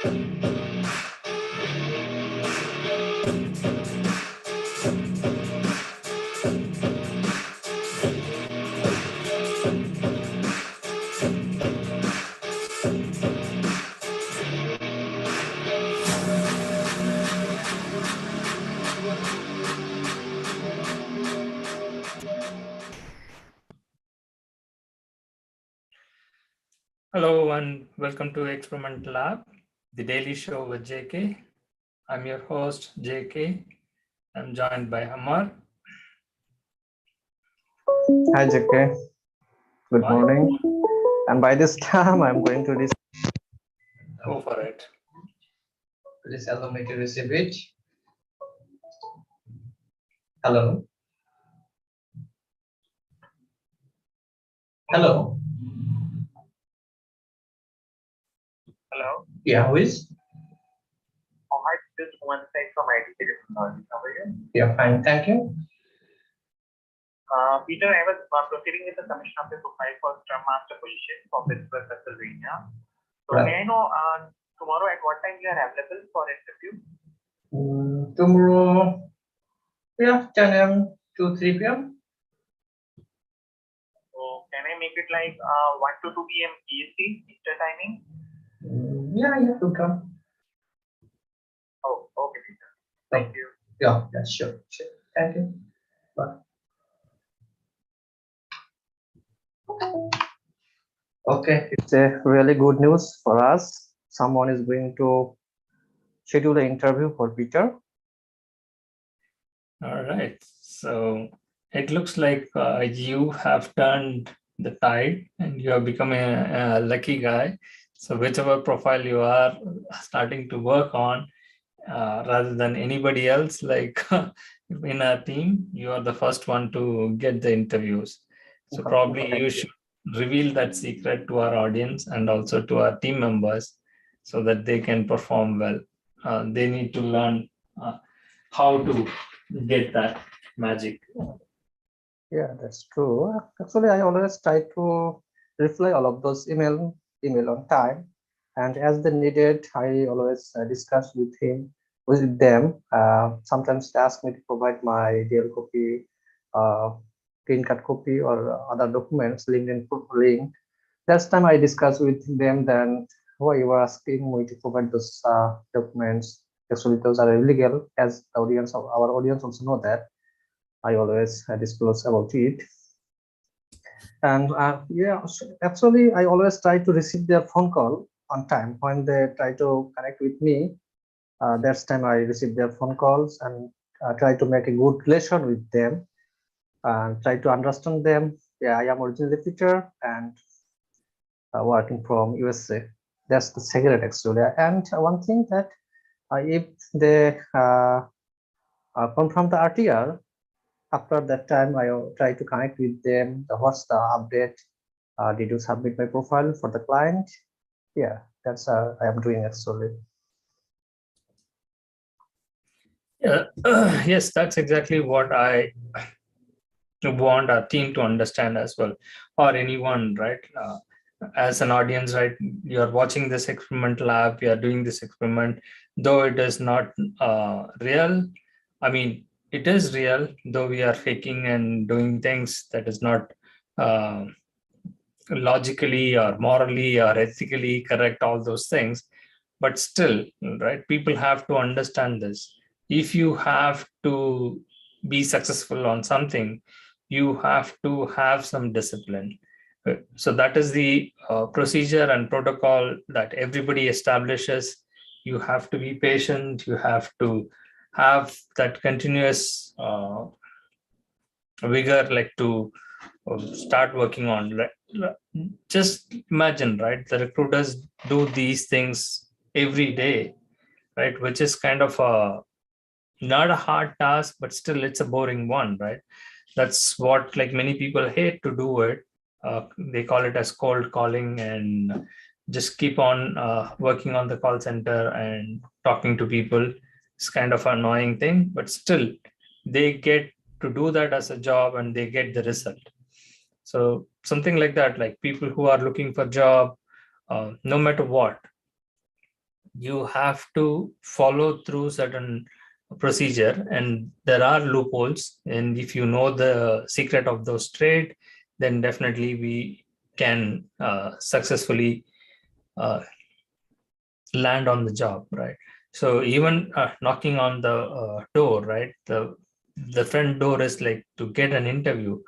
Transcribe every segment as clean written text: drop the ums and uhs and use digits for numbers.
Hello and welcome to Experiment Lab, the daily show with JK. I'm your host, JK. I'm joined by Amar. Hi, JK. Good morning. And by this time, I'm going to Go for it. Please allow me to receive it. Hello. Hello. Hello. Yeah, who is? Oh, hi, this is one side from IT Technology. How are you? Yeah, fine. Thank you. Peter, I was proceeding with the submission of the profile for Scrum Master position for Pittsburgh, Pennsylvania. So, Right. may I know tomorrow at what time you are available for interview? Tomorrow, yeah, 10 a.m. to 3 p.m. So, can I make it like 1 to 2 p.m. EST, Eastern timing? Yeah, you come. Oh, okay, Peter. Thank you. Yeah, sure. Thank you. Bye. Okay, it's a really good news for us. Someone is going to schedule the interview for Peter. All right. So it looks like you have turned the tide and you have become a lucky guy. So whichever profile you are starting to work on, rather than anybody else, like in our team, you are the first one to get the interviews. So probably you should reveal that secret to our audience and also to our team members so that they can perform well. They need to learn how to get that magic. Yeah, that's true. Actually, I always try to reply all of those email on time, and as they needed, I always discuss with them. Sometimes they ask me to provide my DL copy, uh, green card copy, or other documents, LinkedIn link. Last time I discussed with them, then why you were asking me to provide those documents. Actually, those are illegal, as the audience of our audience also know that. I always disclose about it. And yeah, actually, I always try to receive their phone call on time when they try to connect with me. That's time I receive their phone calls and try to make a good relation with them and try to understand them. Yeah, I am originally Peter and working from USA. That's the secret actually. And one thing that if they confirm the RTR, after that time, I try to connect with them. What's the update? Did you submit my profile for the client? Yeah, that's I am doing actually. Yeah, yes, that's exactly what I want our team to understand as well, or anyone, right? As an audience, right? You're watching this experiment lab, we are doing this experiment, though it is not real. I mean, it is real, though we are faking and doing things that is not uh, logically or morally or ethically correct, all those things. But still, right, people have to understand this. If you have to be successful on something, you have to have some discipline. So that is the procedure and protocol that everybody establishes. You have to be patient, you have to have that continuous vigor, like to start working on. Just imagine, right? The recruiters do these things every day, right? Which is kind of a not a hard task, but still it's a boring one, right? That's what, like, many people hate to do it. They call it as cold calling and just keep on working on the call center and talking to people. It's kind of an annoying thing, but still they get to do that as a job and they get the result. So something like that, like people who are looking for job, no matter what, you have to follow through certain procedure, and there are loopholes. And if you know the secret of those trade, then definitely we can successfully land on the job, right? So even knocking on the door, right? The front door is like to get an interview.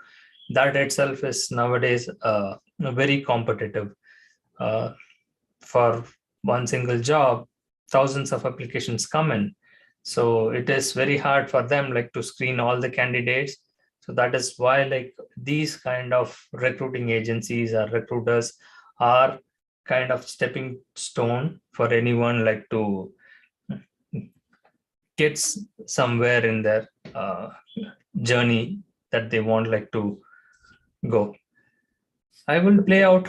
That itself is nowadays very competitive. Uh, for one single job, thousands of applications come in. So it is very hard for them like to screen all the candidates. So that is why like these kind of recruiting agencies or recruiters are kind of stepping stone for anyone like to get somewhere in their journey that they want like to go. I will play out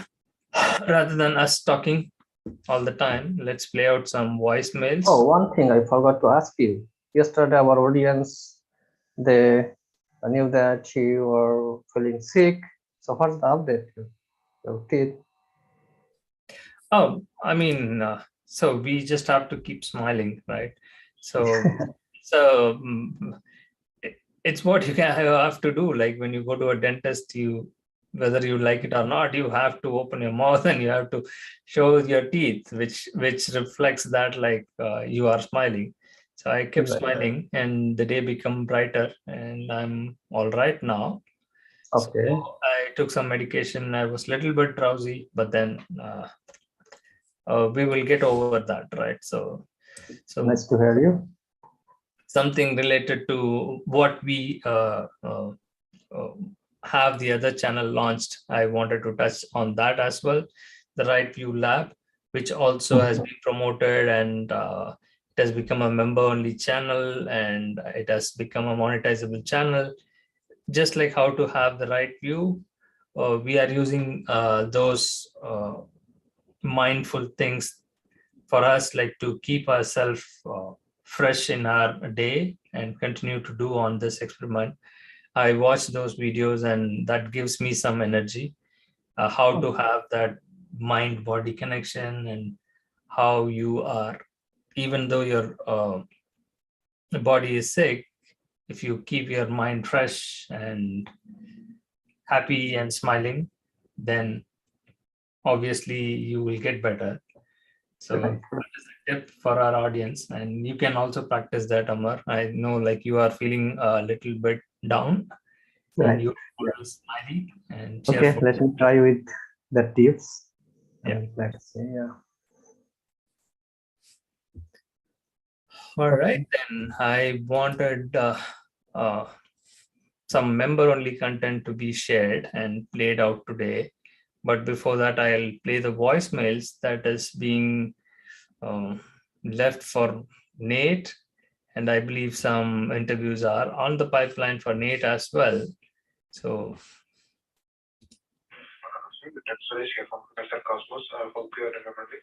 rather than us talking all the time. Let's play out some voicemails. Oh, one thing I forgot to ask you. Yesterday, our audience, they knew that you were feeling sick. So what's the update? Your teeth? Oh, I mean, so we just have to keep smiling, right? So it's what you have to do. Like when you go to a dentist, whether you like it or not, you have to open your mouth and you have to show your teeth, which reflects that like you are smiling. So I kept Right. smiling, and the day become brighter, and I'm all right now. Okay. So I took some medication. I was a little bit drowsy, but then we will get over that, right? So Nice to hear you. something related to what we uh, have the other channel launched, I wanted to touch on that as well. The Right View Lab, which also has been promoted, and it has become a member only channel, and it has become a monetizable channel. Just like how to have the right view, we are using those mindful things for us, like to keep ourselves fresh in our day and continue to do on this experiment. I watch those videos and that gives me some energy, how to have that mind body connection, and how you are, even though your body is sick, if you keep your mind fresh and happy and smiling, then obviously you will get better. So Right. that is a tip for our audience, and you can also practice that, Amar. I know like you are feeling a little bit down, and Right. you're always smiling and Okay, cheerful. let me try with the tips. Yeah. And let's see. Yeah. All right, Okay. then I wanted uh, some member-only content to be shared and played out today. But before that, I'll play the voicemails that is being left for Nate, and I believe some interviews are on the pipeline for Nate as well. So, That's Suresh here from Mr. Cosmos. I hope you are remembering.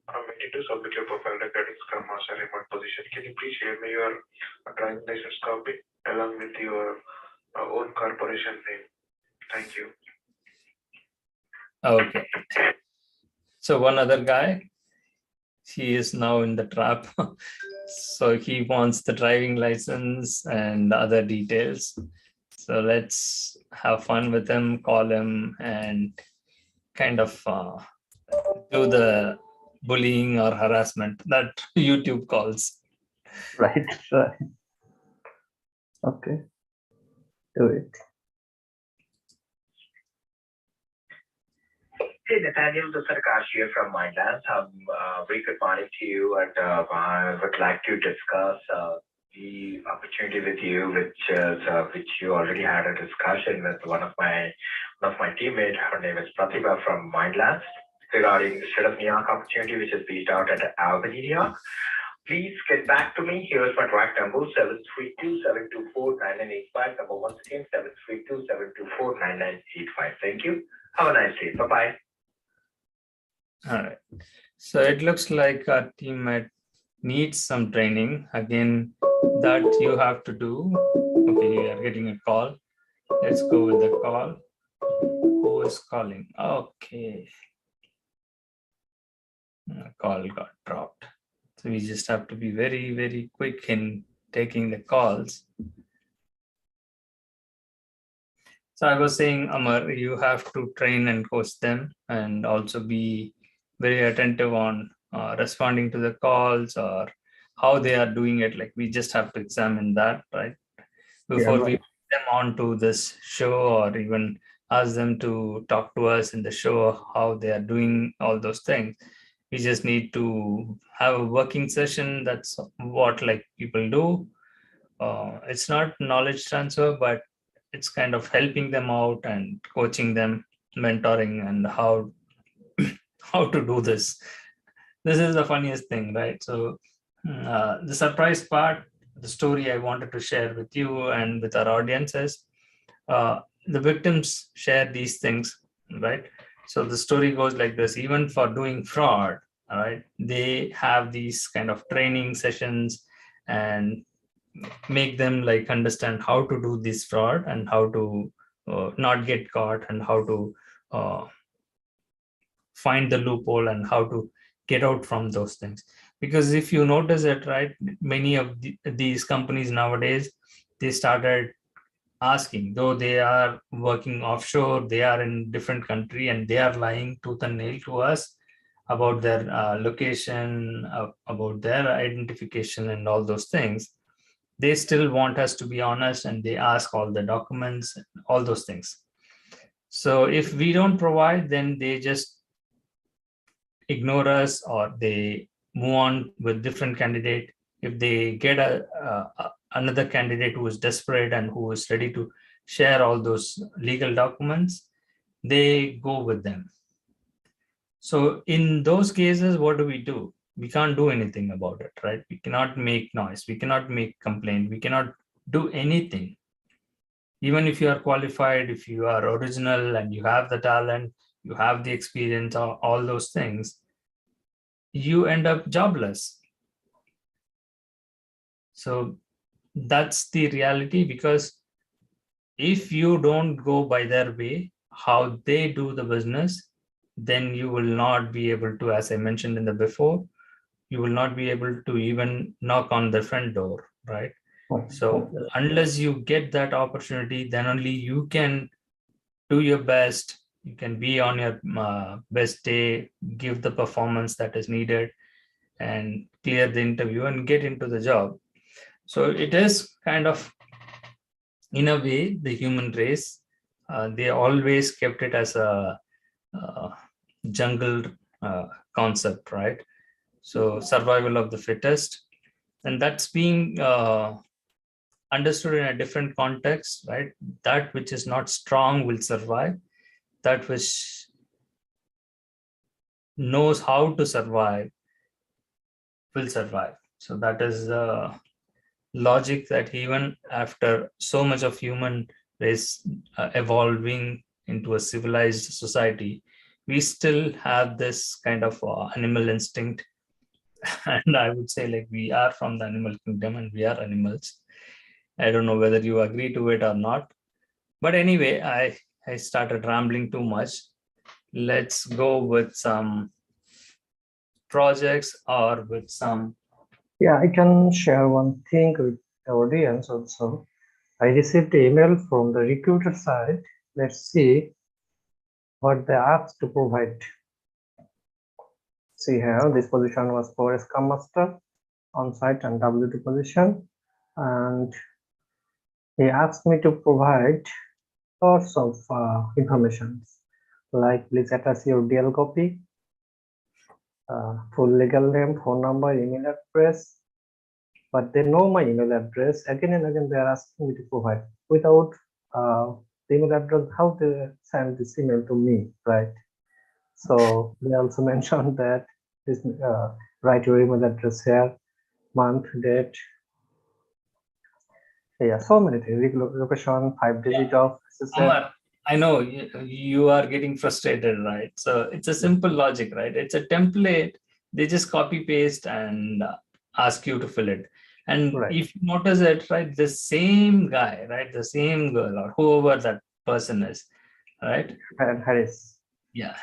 I'm waiting to submit your profile regarding Scrum Master remote position. Can you please share me your driving license copy along with your own corporation name? Thank you. okay. So one other guy, he is now in the trap. So he wants the driving license and other details. So let's have fun with him, call him, and kind of do the bullying or harassment that YouTube calls. Right. Right. Okay. Do it. Hey Nathaniel, this is Akash here from Mindlands. Very good morning to you, and I would like to discuss the opportunity with you, which you already had a discussion with one of my teammates. Her name is Pratibha from Mindlands, regarding the state of New York opportunity, which is based out at Albany, New York. Please get back to me. Here's my direct number, 732-724-9985. Number once again, 732-724-9985. Thank you. Have a nice day. Bye-bye. All right. So it looks like our teammate needs some training. Again, that you have to do. Okay, you are getting a call. Let's go with the call. Who is calling? Okay. Call got dropped. So we just have to be very, very quick in taking the calls. So I was saying, Amar, you have to train and coach them and also be very attentive on responding to the calls or how they are doing it. Like we just have to examine that, right? Before we put them onto this show or even ask them to talk to us in the show, how they are doing all those things. We just need to have a working session. That's what like people do. It's not knowledge transfer, but it's kind of helping them out and coaching them, mentoring, and how how to do this. This is the funniest thing, right? So the surprise part, the story I wanted to share with you and with our audience is the victims share these things, right? So the story goes like this: even for doing fraud, all right, they have these kind of training sessions and make them like understand how to do this fraud and how to not get caught and how to uh, find the loophole and how to get out from those things. Because if you notice it, right, many of these companies nowadays, they started asking, though they are working offshore, they are in different country and they are lying tooth and nail to us about their location, about their identification and all those things. They still want us to be honest and they ask all the documents, all those things. So if we don't provide, then they just ignore us or they move on with different candidate. If they get another candidate who is desperate and who is ready to share all those legal documents, they go with them. So in those cases, what do? We can't do anything about it, right? We cannot make noise. We cannot make complaint. We cannot do anything. Even if you are qualified, if you are original and you have the talent, you have the experience, all those things, you end up jobless. So that's the reality, because if you don't go by their way, how they do the business, then you will not be able to, as I mentioned in the before, you will not be able to even knock on the front door, right? So unless you get that opportunity, then only you can do your best. You can be on your best day, give the performance that is needed and clear the interview and get into the job. So it is kind of, in a way, the human race, they always kept it as a jungle concept, right? So survival of the fittest, and that's being understood in a different context, right? That which is not strong will survive. That which knows how to survive will survive. So that is the logic that even after so much of human race evolving into a civilized society, we still have this kind of animal instinct. And I would say, like, we are from the animal kingdom and we are animals. I don't know whether you agree to it or not. But anyway, I started rambling too much. Let's go with some projects or with some. Yeah, I can share one thing with the audience also. I received an email from the recruiter side. Let's see what they asked to provide. See here, this position was for a Scrum Master on-site and W2 position. And he asked me to provide sorts of information, like please attach your DL copy, full legal name, phone number, email address. But they know my email address. Again and again, they are asking me to provide. Without the email address, how they send this email to me, right? So they also mentioned that this write your email address here, month, date. Yeah, so many things. Location, 5 digit of SSN. Amar, I know you are getting frustrated, right? So it's a simple logic, right? It's a template. They just copy paste and ask you to fill it. And Right. if you notice it, right, the same guy, right, the same girl or whoever that person is, right? And Harris. Yeah.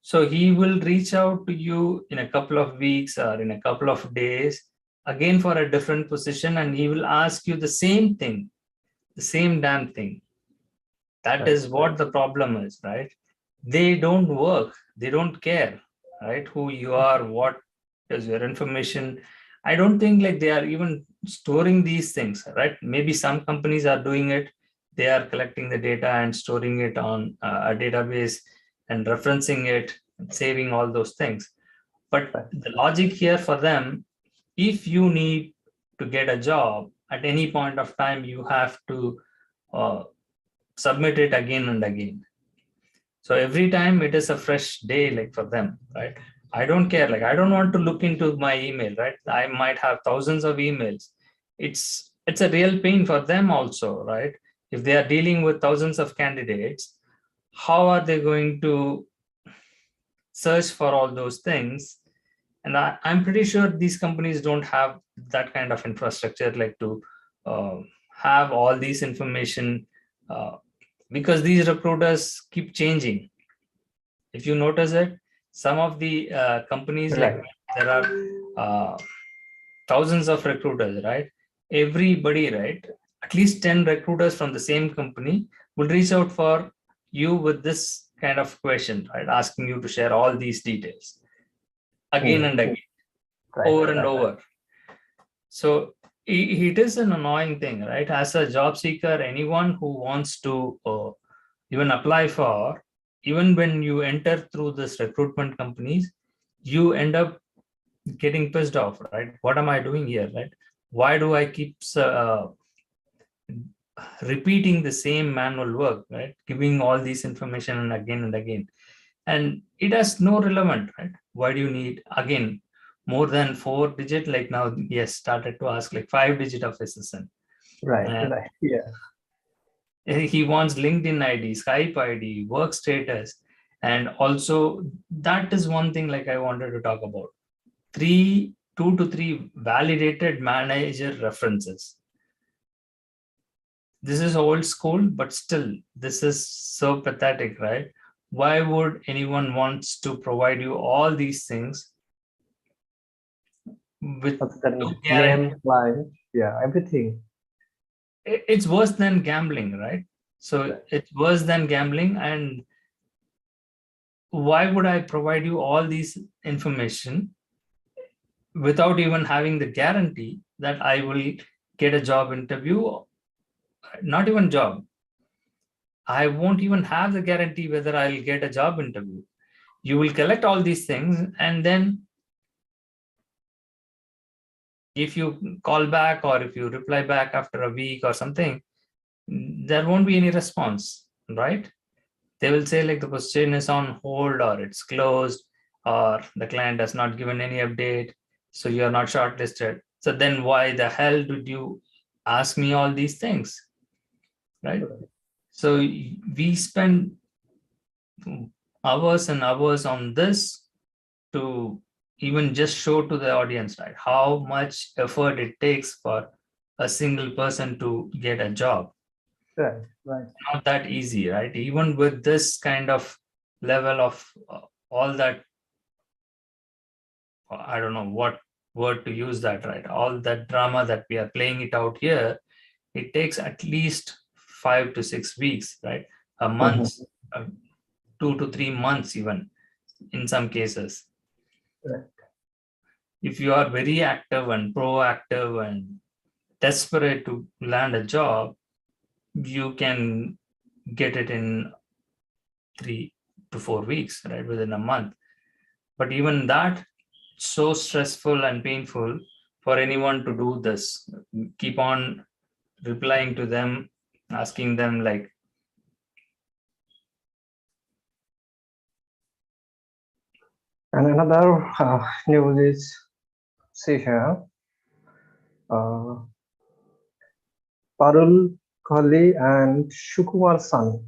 So he will reach out to you in a couple of weeks or in a couple of days, again for a different position, and he will ask you the same thing, the same damn thing. That Right. is what the problem is, right? They don't work, they don't care, right? Who you are, what is your information. I don't think like they are even storing these things, right? Maybe some companies are doing it. They are collecting the data and storing it on a database and referencing it, saving all those things. But Right. the logic here for them, if you need to get a job at any point of time, you have to uh, submit it again and again. So every time it is a fresh day, like for them, right? I don't care. Like I don't want to look into my email, right? I might have thousands of emails. It's a real pain for them also, right? If they are dealing with thousands of candidates, how are they going to search for all those things? And I'm pretty sure these companies don't have that kind of infrastructure, like to have all these information, because these recruiters keep changing. If you notice it, some of the companies, like Right. there are thousands of recruiters, right? Everybody, right? At least 10 recruiters from the same company will reach out for you with this kind of question, right? Asking you to share all these details again and again, Right. over and Right. over. So it is an annoying thing, right? As a job seeker, anyone who wants to even apply for, even when you enter through this recruitment companies, you end up getting pissed off, right? What am I doing here, right? Why do I keep repeating the same manual work, right? Giving all this information and again, and it has no relevant, right? Why do you need again more than 4 digit? Like now, yes, started to ask like 5 digit of SSN. Right. And Right. Yeah. he wants LinkedIn ID, Skype ID, work status. And also that is one thing like I wanted to talk about. 2 to 3 validated manager references. This is old school, but still, this is so pathetic, right? Why would anyone wants to provide you all these things with Other than no guarantee? name, line, yeah, everything. It's worse than gambling, right? So Right. it's worse than gambling. And why would I provide you all these information without even having the guarantee that I will get a job interview? Not even job. I won't even have the guarantee whether I'll get a job interview. You will collect all these things, and then if you call back or if you reply back after a week or something, there won't be any response, right? They will say like the position is on hold or it's closed or the client has not given any update, so you're not shortlisted. So then why the hell did you ask me all these things, right? So we spend hours and hours on this to even just show to the audience, right, how much effort it takes for a single person to get a job. Right. Right. Not that easy, right? Even with this kind of level of all that, I don't know what word to use that, right? All that drama that we are playing it out here, it takes at least 5 to 6 weeks, right? A month, Mhm. 2 to 3 months, even in some cases. Right. If you are very active and proactive and desperate to land a job, you can get it in 3 to 4 weeks, right? Within a month. But even that, so stressful and painful for anyone to do this. Keep on replying to them, asking them like, And another news is, see here, uh, Parul Kohli and Shukumar San,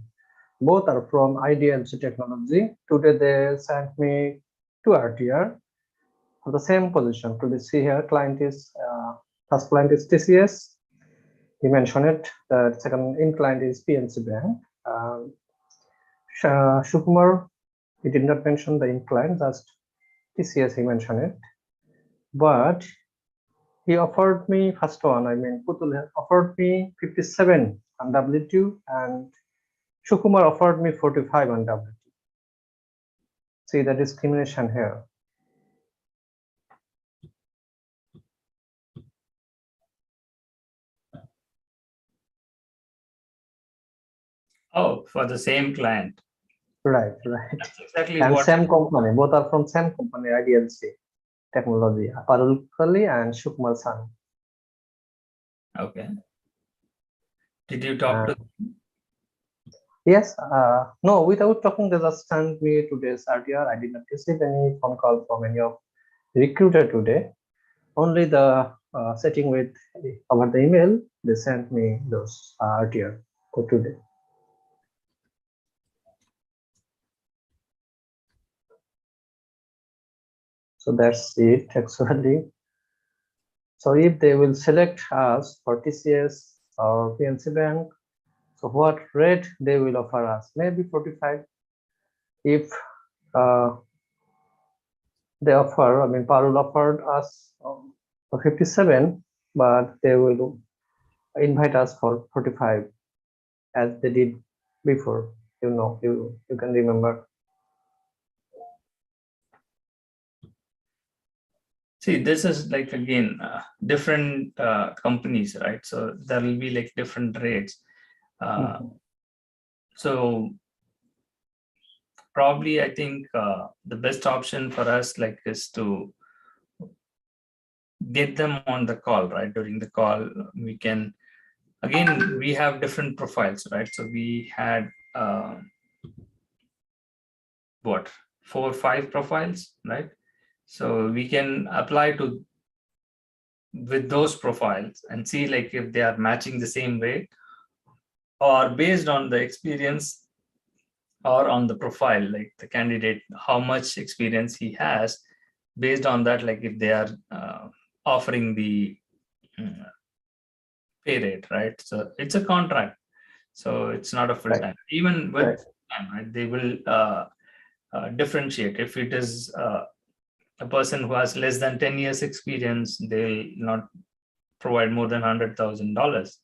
both are from IDLG Technology. Today they sent me to RTR for the same position. Today see here, client is first client is TCS. He mentioned it. The second in client is PNC Bank. Shukumar He did not mention the incline, just TCS he mentioned it. But he offered me, first one, I mean, Putul has offered me 57 on W2 and Shukumar offered me 45 on W2. See the discrimination here. Oh, for the same client. Right. That's exactly And what. same company, both are from same company, IDLC Technology, Parul Kali and Shukmal San. Okay. Did you talk to? Yes, no, without talking, they just sent me today's RTR. I did not receive any phone call from any of recruiter today. Only the setting with over the email, they sent me those RTR for today. So that's it actually. So if they will select us for TCS or PNC Bank, so what rate they will offer us? Maybe 45. If they offer, I mean, Parul offered us for 57, but they will invite us for 45 as they did before. You can remember. See, this is like, again, different companies, right? So there will be like different rates. So probably I think the best option for us like is to get them on the call, right? During the call, we can, again, we have different profiles, right? So we had what, 4 or 5 profiles, right? So we can apply to with those profiles and see like if they are matching the same way, or based on the experience or on the profile, like the candidate, how much experience he has. Based on that, like if they are offering the pay rate, right? So it's a contract, so it's not a full time. Even with time, right, they will differentiate. If it is a person who has less than 10 years experience, they'll not provide more than $100,000.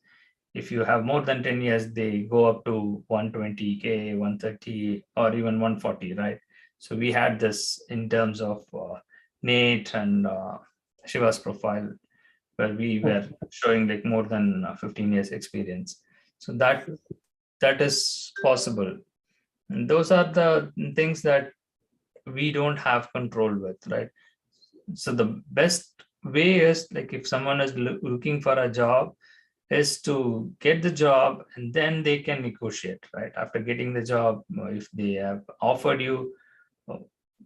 If you have more than 10 years, they go up to 120K, 130, or even 140, right? So we had this in terms of Nate and Shiva's profile, where we were showing like more than 15 years experience. So that is possible. And those are the things that we don't have control with, right? So the best way is like if someone is looking for a job, is to get the job and then they can negotiate, right? After getting the job, if they have offered you,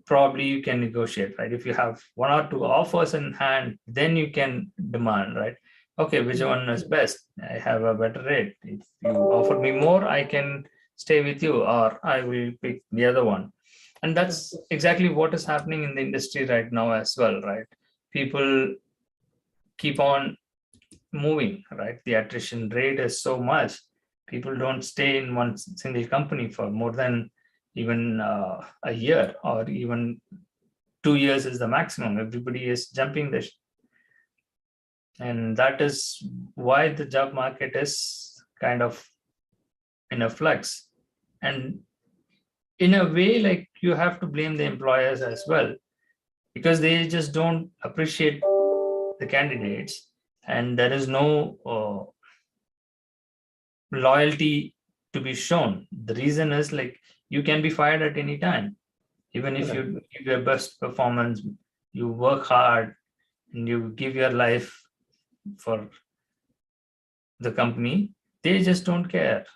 probably you can negotiate, right? If you have 1 or 2 offers in hand, then you can demand, right? Okay, which one is best? I have a better rate. If you offer me more, I can stay with you, or I will pick the other one. And that's exactly what is happening in the industry right now as well, right? People keep on moving, right? The attrition rate is so much. People don't stay in one single company for more than even a year, or even 2 years is the maximum. Everybody is jumping this. And that is why the job market is kind of in a flux. And in a way, like you have to blame the employers as well, because they just don't appreciate the candidates, and there is no loyalty to be shown. The reason is like you can be fired at any time, even if you give your best performance, you work hard and you give your life for the company. They just don't care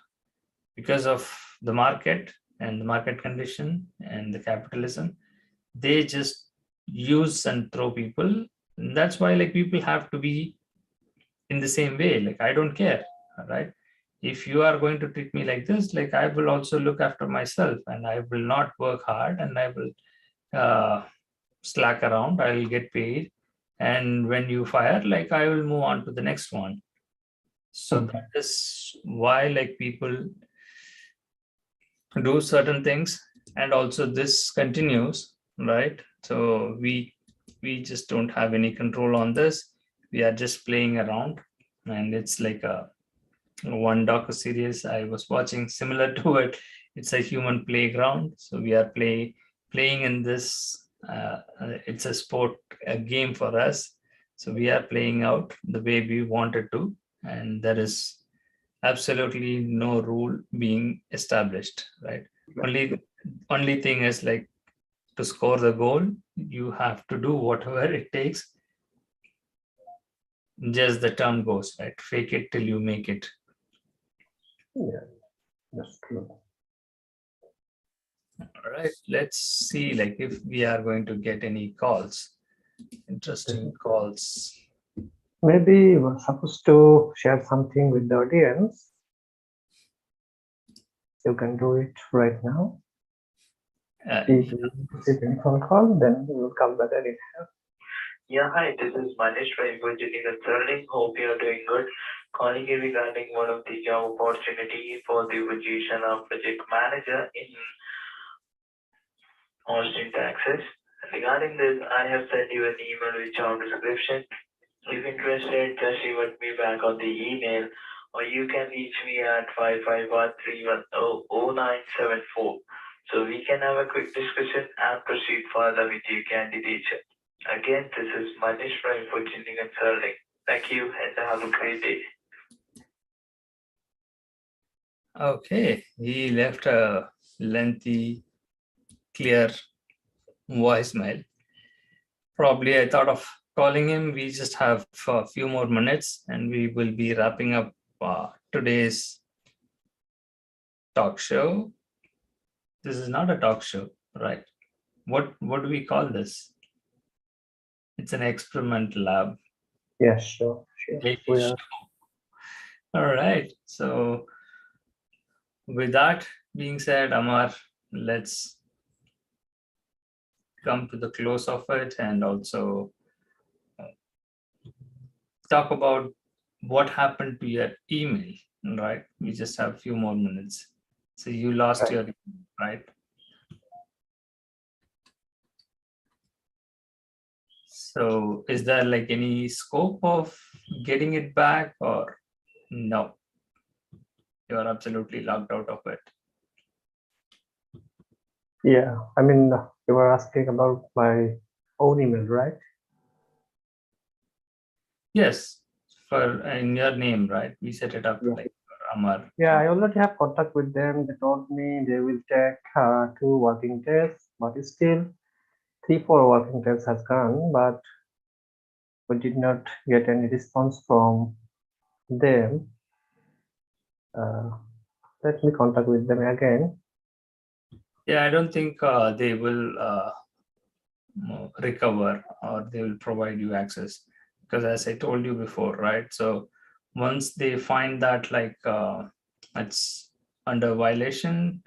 because of the market and the market condition and the capitalism. They just use and throw people. And that's why like people have to be in the same way. Like I don't care, right? If you are going to treat me like this, like I will also look after myself, and I will not work hard, and I will slack around. I will get paid, and when you fire, like I will move on to the next one. So that is why like people do certain things, and also this continues, right? So we just don't have any control on this. We are just playing around, and it's like a one docu series I was watching similar to it. It's a human playground, so we are playing in this. It's a sport, a game for us. So we are playing out the way we wanted to, and there is absolutely no rule being established, right? Only thing is like to score the goal, you have to do whatever it takes. Just the term goes, right? Fake it till you make it. Yeah, that's true. All right, let's see like if we are going to get any calls, interesting calls. Maybe we're supposed to share something with the audience. You can do it right now. If you receive any phone call, then we will come back again. Yeah, hi, this is Manish from Virginia Consulting. Hope you are doing good. Calling you regarding one of the job opportunity for the position of project manager in Austin, Texas. Regarding this, I have sent you an email with job description. If interested, just revert me back on the email, or you can reach me at 551-310-0974. So we can have a quick discussion and proceed further with your candidature. Again, this is Manish from Virginia Consulting. Thank you and have a great day. Okay, he left a lengthy, clear voicemail. Probably I thought of calling him. We just have a few more minutes and we will be wrapping up today's talk show. This is not a talk show, right? What do we call this? It's an experiment lab. Yes, sure. We are. All right. So with that being said, Amar, let's come to the close of it and also talk about what happened to your email, right? We just have a few more minutes. So you lost Right. your email, right? So is there like any scope of getting it back or no? You are absolutely locked out of it. Yeah, I mean, you were asking about my own email, right? Yes, for in your name, right? We set it up Yeah. like for Amar. Yeah, I already have contact with them. They told me they will take 2 working days, but it's still 3-4 working days has gone, but we did not get any response from them. Let me contact with them again. Yeah, I don't think they will recover or they will provide you access because as I told you before, right? So once they find that like it's under violation,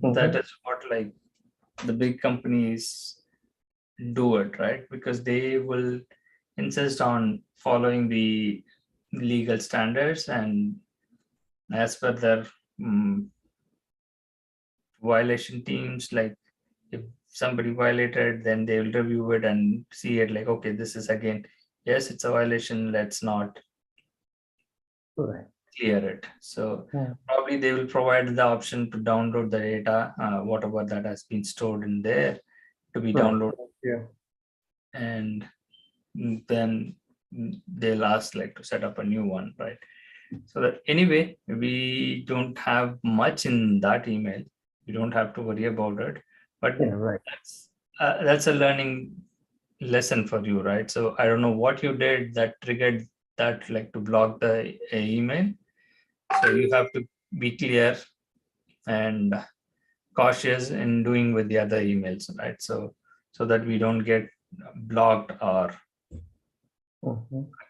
that is what like the big companies do it, right? Because they will insist on following the legal standards and as per their violation teams, like if somebody violated, then they will review it and see it like, okay, this is again, yes, it's a violation, let's not Right. clear it. So probably they will provide the option to download the data, whatever that has been stored in there to be downloaded. Yeah. And then they'll ask like to set up a new one, right? So that anyway, we don't have much in that email. You don't have to worry about it. But Yeah, right. that's a learning lesson for you, right? So I don't know what you did that triggered that like to block the email. So you have to be clear and cautious in doing with the other emails, right? So that we don't get blocked or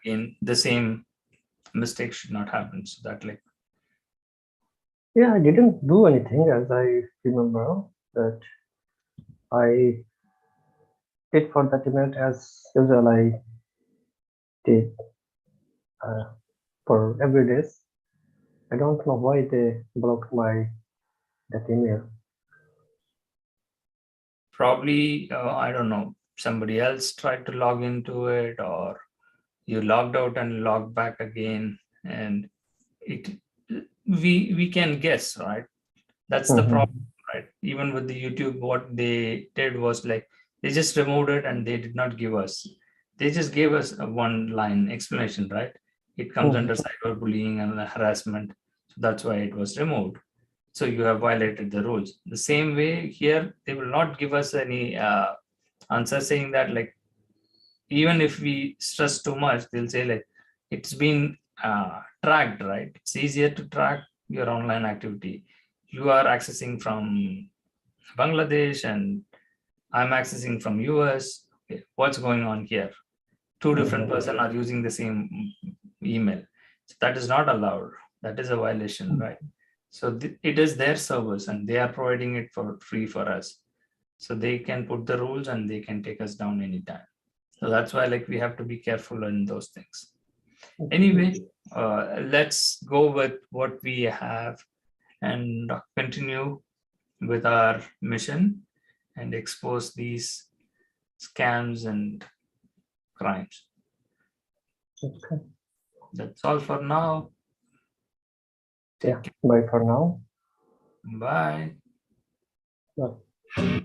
again the same mistake should not happen. So that like Yeah, I didn't do anything as I remember that I did for that event as usual I did for every day. I don't know why they blocked my that email. probably I don't know, somebody else tried to log into it, or you logged out and logged back again, and it we can guess, right? That's the problem, right? Even with the YouTube, what they did was like they just removed it and they did not give us. They just gave us a one line explanation, right? It comes under cyberbullying and harassment, so that's why it was removed. So you have violated the rules. The same way here, they will not give us any answer saying that, like, even if we stress too much, they'll say like it's been tracked, right? It's easier to track your online activity. You are accessing from Bangladesh and I'm accessing from US. Okay, what's going on here? Two different person are using the same email. So that is not allowed. That is a violation, right? So it is their service and they are providing it for free for us. So they can put the rules and they can take us down anytime. So that's why like we have to be careful in those things. Anyway, let's go with what we have and continue with our mission and expose these scams and crimes. Okay. That's all for now. Yeah. Bye for now. Bye. Bye.